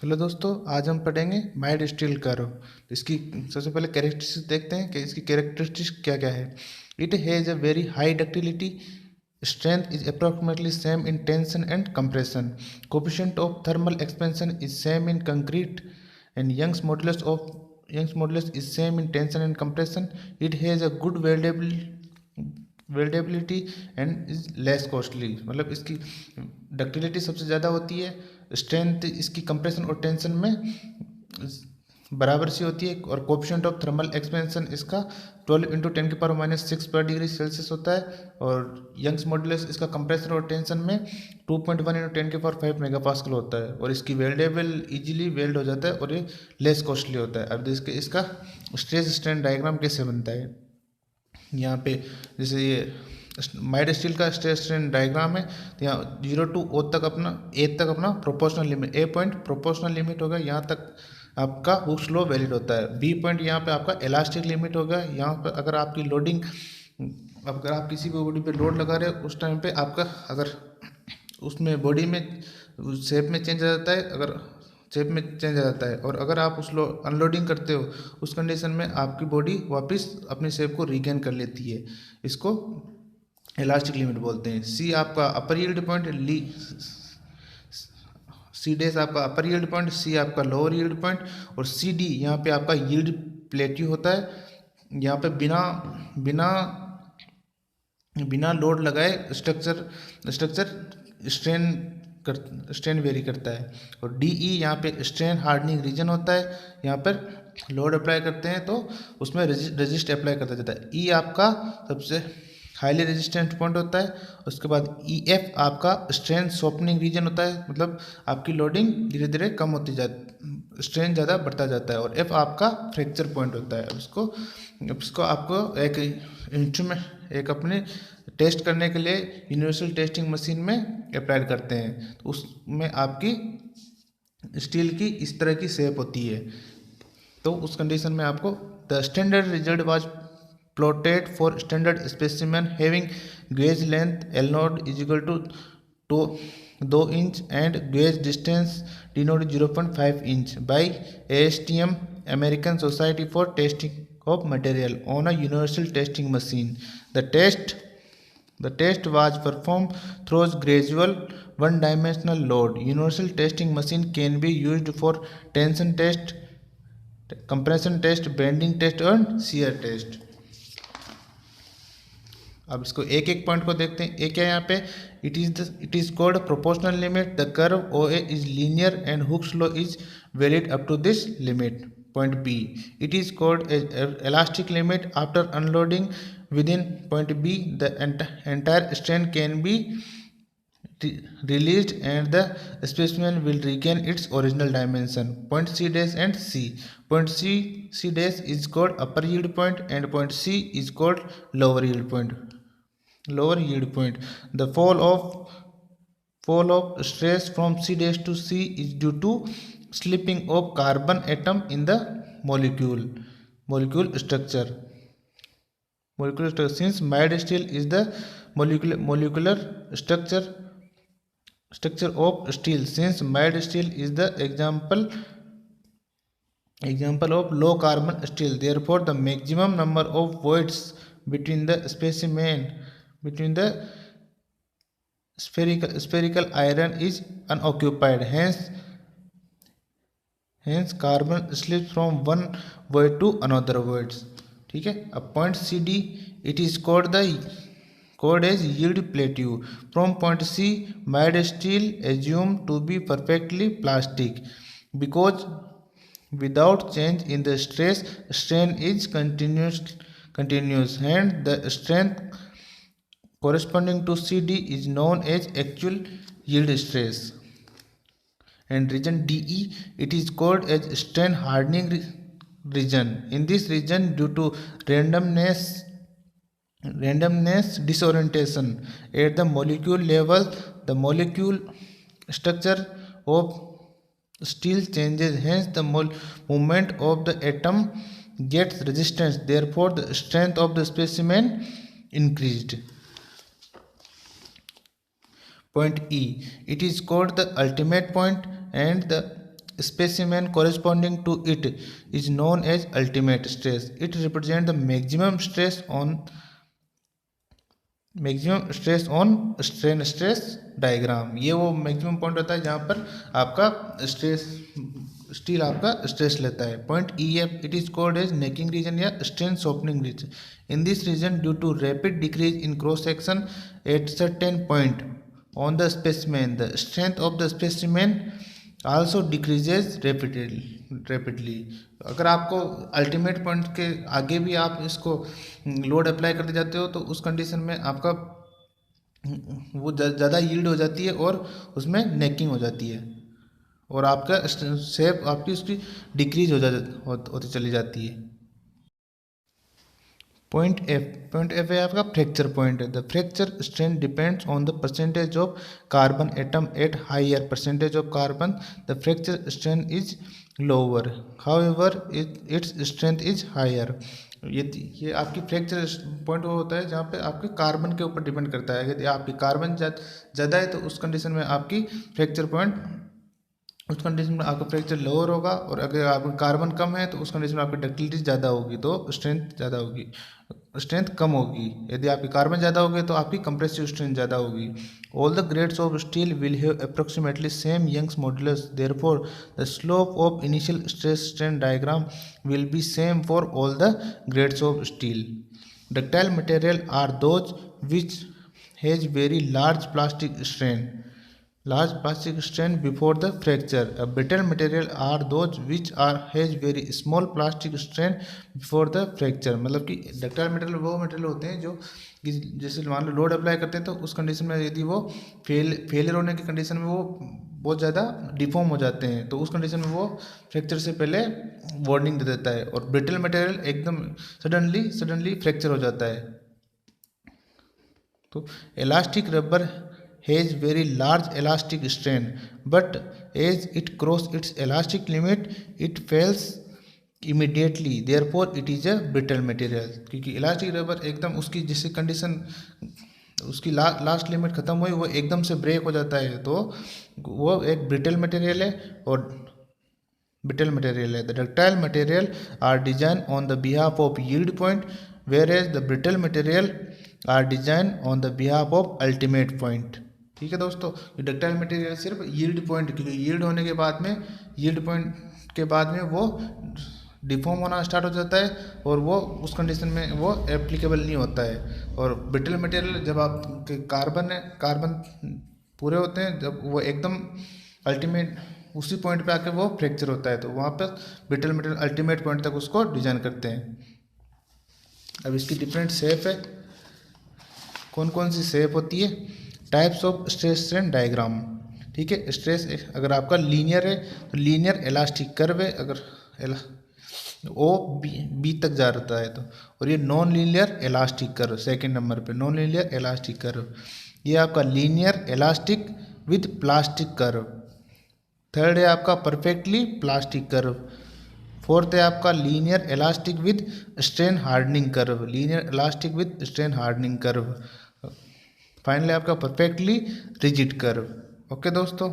Hello दोस्तों, आज हम पढ़ेंगे माइल्ड स्टील कर्व। तो इसकी सबसे पहले कैरेक्टरिस्टिक्स देखते हैं कि इसकी कैरेक्टरिस्टिक्स क्या क्या है। It has a very high ductility, strength is approximately same in tension and compression, coefficient of thermal expansion is same in concrete, and Young's modulus is same in tension and compression. It has a good weldability and is less costly, मतलब इसकी ductility सबसे ज़्यादा होती है, strength इसकी compression और tension में बराबर सी होती है, और कोफिशिएंट ऑफ थर्मल एक्सपेंशन इसका 12 इंटू 10⁻⁶ पर डिग्री सेल्सियस होता है, और यंग्स मॉडुलस इसका कंप्रेशन और टेंशन में 2.1 इंटू 10⁵ मेगा पास्कल होता है, और इसकी वेल्डेबल इजीली वेल्ड हो जाता है, और ये लेस कॉस्टली होता है। अब इसका स्ट्रेस स्ट्रेन डायग्राम कैसे बनता है, यहाँ पे जैसे ये माइल्ड स्टील का स्ट्रेस स्ट्रेन डायग्राम है, तो यहाँ 0 to O तक अपना प्रोपोर्शनल लिमिट, ए पॉइंट प्रोपोर्शनल लिमिट होगा, यहाँ तक आपका हुक्स लॉ वैलिड होता है। बी पॉइंट यहाँ पे आपका इलास्टिक लिमिट होगा, यहाँ पर अगर आपकी लोडिंग, अगर आप किसी भी बॉडी पे लोड लगा रहे हो उस टाइम पे आपका अगर उसमें बॉडी में शेप में चेंज आ जाता है, अगर शेप में चेंज आ जाता है, और अगर आप उस अनलोडिंग करते हो उस कंडीशन में आपकी बॉडी वापस अपनी शेप को रिगेन कर लेती है। इसको इलास्टिक लिमिट बोलते हैं। सी आपका अपर यील्ड पॉइंट, सी डेस आपका अपर यील्ड पॉइंट, सी आपका लोअर यील्ड पॉइंट, और सी डी यहाँ पे आपका यील्ड प्लेट्यू होता है। यहाँ पे बिना बिना बिना लोड लगाए स्ट्रक्चर स्ट्रेन वेरी करता है। और डी ई यहाँ पे स्ट्रेन हार्डनिंग रीजन होता है, यहाँ पर लोड अप्लाई करते हैं तो उसमें रेजिस्ट अप्लाई करता जाता है। ई आपका सबसे हाईली रेजिस्टेंट पॉइंट होता है। उसके बाद ई एफ आपका स्ट्रेन सॉफ्टनिंग रीजन होता है, मतलब आपकी लोडिंग धीरे धीरे कम होती जाती, स्ट्रेन ज़्यादा बढ़ता जाता है। और एफ आपका फ्रैक्चर पॉइंट होता है। अब इसको आपको एक इंस्ट्रूमेंट, एक अपने टेस्ट करने के लिए यूनिवर्सल टेस्टिंग मशीन में अप्लाई करते हैं, तो उसमें आपकी स्टील की इस तरह की शेप होती है। तो उस कंडीशन में आपको the standard result was plotted for standard specimen having gauge length L naught is equal to 2 inch and gauge distance D naught 0.5 inch by ASTM, American society for testing of material on a universal testing machine. The test was performed through gradual one-dimensional load. Universal testing machine can be used for tension test, compression test, bending test and shear test. अब इसको एक एक point को देखते हैं। एक है यहाँ पे, it is called proportional limit, the curve OA is linear and Hooke's law is valid up to this limit. Point B, it is called elastic limit. After unloading within point B, the entire strain can be released and the specimen will regain its original dimension. Point C dash and C. Point C dash is called upper yield point and point C is called lower yield point. The fall of stress from C dash to C is due to slipping of carbon atom in the molecule structure. Since mild steel is the molecular structure of steel, since mild steel is the example of low carbon steel, therefore the maximum number of voids between the spherical iron is unoccupied. Hence carbon slips from one void to another voids. ठीक है। अब point C D, it is called as yield plateau. From point C, mild steel assumed to be perfectly plastic because without change in the stress, strain is continuous, and the strength corresponding to CD is known as actual yield stress. And region DE, it is called as strain hardening region. In this region, due to randomness disorientation at the molecule level, the molecule structure of steel changes, hence the movement of the atom gets resistance, therefore the strength of the specimen increased. Point E, it is called the ultimate point, and the specimen corresponding to it is known as ultimate stress. It represents the maximum stress on strain stress diagram. ये वो maximum point होता है जहाँ पर आपका steel आपका stress लेता है। Point E F, it is called as necking region या strain softening region. In this region due to rapid decrease in cross section at certain point on the specimen, the strength of the specimen also decreases rapidly। अगर आपको ultimate point के आगे भी आप इसको load apply करते जाते हो तो उस कंडीशन में आपका वो ज़्यादा यील्ड हो जाती है और उसमें नेकिंग हो जाती है और आपका शेप आपकी उसकी डिक्रीज होती चली जाती है। पॉइंट एफ है आपका फ्रैक्चर पॉइंट है। The fracture strength depends on the percentage of carbon atom at higher percentage of carbon the fracture strength is lower, however its strength is higher. ये आपकी फ्रैक्चर पॉइंट वो होता है जहाँ पे आपके कार्बन के ऊपर डिपेंड करता है। यदि आपकी कार्बन ज़्यादा है तो उस कंडीशन में आपकी फ्रैक्चर पॉइंट, उस कंडीशन में आपका फ्रैक्चर लोअर होगा, और अगर आपका कार्बन कम है तो उस कंडीशन में आपकी डक्टिलिटी ज़्यादा होगी तो स्ट्रेंथ ज़्यादा होगी, स्ट्रेंथ कम होगी। यदि आपकी कार्बन ज़्यादा होगी तो आपकी कंप्रेसिव स्ट्रेंथ ज़्यादा होगी। All the grades of steel will have approximately same Young's modulus, therefore the slope of initial stress strain diagram will be same for all the grades of steel. Ductile material are those which has very large plastic strain before the fracture. A brittle material are those which has very small plastic strain before the fracture। मतलब कि ductile material वो material होते हैं जो जैसे मान लो load apply करते हैं तो उस कंडीशन में यदि वो फेलियर होने की कंडीशन में वो बहुत ज़्यादा डिफॉर्म हो जाते हैं तो उस कंडीशन में वो फ्रैक्चर से पहले वार्निंग दे देता है, और ब्रिटल मटेरियल एकदम सडनली फ्रैक्चर हो जाता है। तो elastic rubber has very large elastic strain, but as it crosses its elastic limit it fails immediately, therefore it is a brittle material। क्योंकि इलास्टिक रबर एकदम उसकी जिससे कंडीशन उसकी लास्ट लिमिट ख़त्म हुई वो एकदम से ब्रेक हो जाता है तो वो एक ब्रिटल मटेरियल है और brittle material है। The ductile material are designed on the behalf of yield point, whereas the brittle material are designed on the behalf of ultimate point। ठीक है दोस्तों, डक्टाइल मटेरियल सिर्फ यील्ड पॉइंट, क्योंकि yield होने के बाद में यील्ड पॉइंट के बाद में वो डिफॉर्म होना स्टार्ट हो जाता है और वो उस कंडीशन में वो एप्लीकेबल नहीं होता है। और ब्रिटल मटेरियल जब आप कार्बन पूरे होते हैं, जब वो एकदम अल्टीमेट उसी पॉइंट पे आके वो फ्रैक्चर होता है तो वहाँ पर ब्रिटल मटेरियल अल्टीमेट पॉइंट तक उसको डिजाइन करते हैं। अब इसकी डिफरेंट शेप है, कौन कौन सी शेप होती है। Types of stress strain diagram. ठीक है, स्ट्रेस अगर आपका लीनियर है तो लीनियर इलास्टिक कर्व है, अगर ओ बी तक जा रहा है तो, और ये non linear elastic curve second number पे, नॉन लीनियर इलास्टिक कर्व। ये आपका linear elastic with plastic curve. Third है आपका परफेक्टली प्लास्टिक कर्व। फोर्थ है आपका linear elastic with strain hardening curve, linear elastic with strain hardening curve. Finally आपका perfectly rigid curve. Okay दोस्तों।